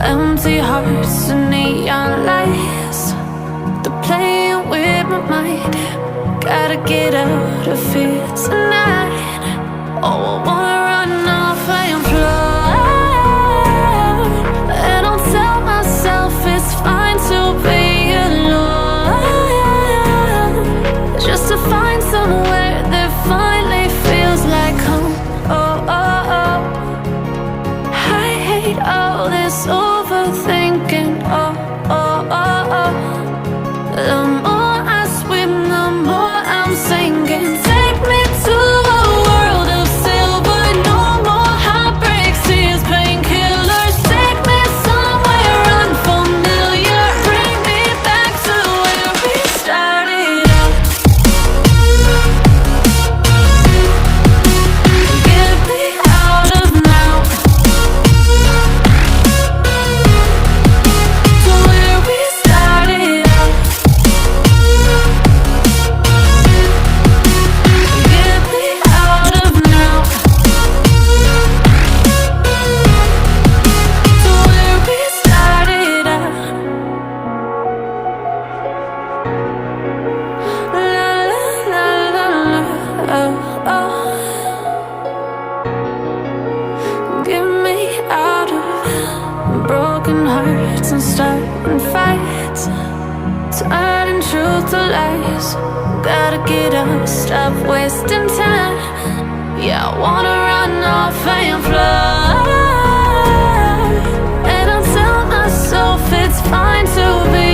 Empty hearts and neon lights, they're playing with my mind. Gotta get out of here tonight. Oh, I wanna run off and fly. And I'll tell myself it's fine to be alone, just to find somewhere that finally feels like home. Oh, oh, oh. I hate all this overthinking. Oh, oh, oh, oh. The more I swim, the more I'm sinking. Take me to a world of silver. No more heartbreaks, tears, painkillers. Take me somewhere unfamiliar. Bring me back to where we started out. Get me out of now, to where we started out. Get me out of now, to where we started out. La la la la la, oh, oh. Get me out of broken hearts and starting fights, turning truth to lies. Gotta get up, stop wasting time. Yeah, I wanna run off and fly. And I'll tell myself it's fine to be